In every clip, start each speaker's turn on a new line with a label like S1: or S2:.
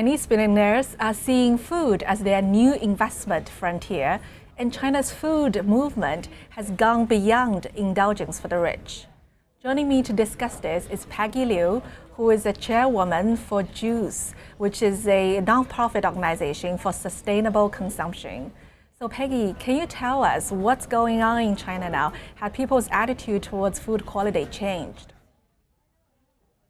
S1: Chinese billionaires are seeing food as their new investment frontier, and China's food movement has gone beyond indulgence for the rich. Joining me to discuss this is Peggy Liu, who is a chairwoman for JUCCCE, which is a nonprofit organization for sustainable consumption. So Peggy, can you tell us what's going on in China now? Have people's attitude towards food quality changed?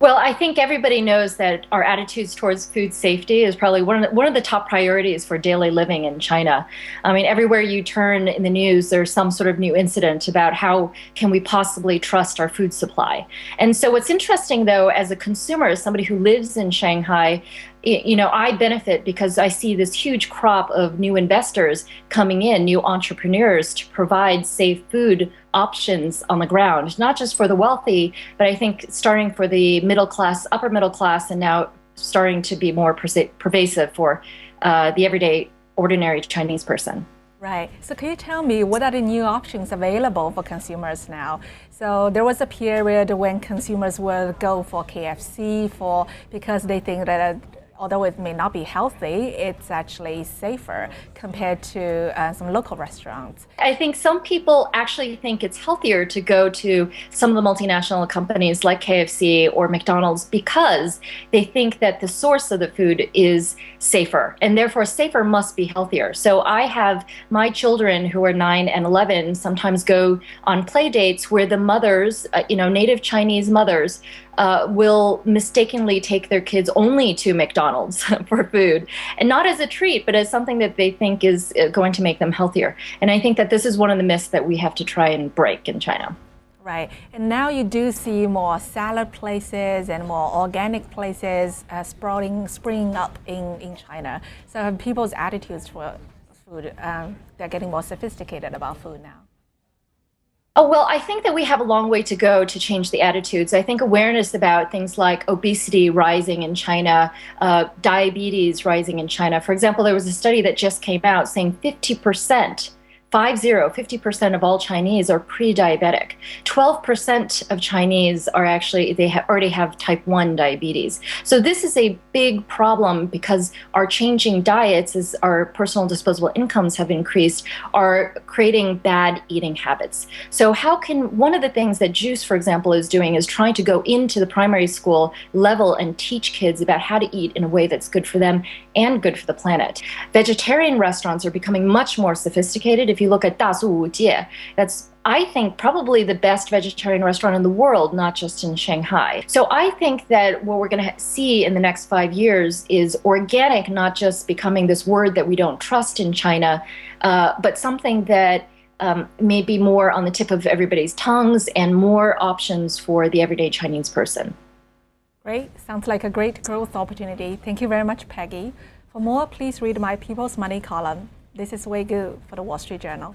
S2: Well, I think everybody knows that our attitudes towards food safety is probably one of the top priorities for daily living in China. I mean, everywhere you turn in the news, there's some sort of new incident about how can we possibly trust our food supply. And so what's interesting, though, as a consumer, as somebody who lives in Shanghai, I benefit because I see this huge crop of new investors coming in, new entrepreneurs to provide safe food options on the ground, not just for the wealthy, but I think starting for the middle class, upper middle class, and now starting to be more pervasive for the everyday, ordinary Chinese person.
S1: Right. So can you tell me what are the new options available for consumers now? So there was a period when consumers will go for KFC because they think that although it may not be healthy, it's actually safer compared to some local restaurants.
S2: I think some people actually think it's healthier to go to some of the multinational companies like KFC or McDonald's because they think that the source of the food is safer, and therefore safer must be healthier. So I have my children who are 9 and 11 sometimes go on play dates where the mothers, native Chinese mothers, will mistakenly take their kids only to McDonald's for food, and not as a treat, but as something that they think is going to make them healthier. And I think that this is one of the myths that we have to try and break in China.
S1: Right. And now you do see more salad places and more organic places springing up in China. So people's attitudes toward food, they're getting more sophisticated about food now.
S2: Oh, well, I think that we have a long way to go to change the attitudes. I think awareness about things like obesity rising in China, diabetes rising in China. For example, there was a study that just came out saying 50% of all Chinese are pre-diabetic. 12% of Chinese are actually, already have type 1 diabetes. So this is a big problem because our changing diets, as our personal disposable incomes have increased, are creating bad eating habits. So one of the things that JUCCCE, for example, is doing is trying to go into the primary school level and teach kids about how to eat in a way that's good for them and good for the planet. Vegetarian restaurants are becoming much more sophisticated. If you look at JUCCCE, that's, I think, probably the best vegetarian restaurant in the world, not just in Shanghai. So I think that what we're going to see in the next 5 years is organic not just becoming this word that we don't trust in China, but something that may be more on the tip of everybody's tongues and more options for the everyday Chinese person.
S1: Great. Sounds like a great growth opportunity. Thank you very much, Peggy. For more, please read my People's Money column. This is Wei Gu for the Wall Street Journal.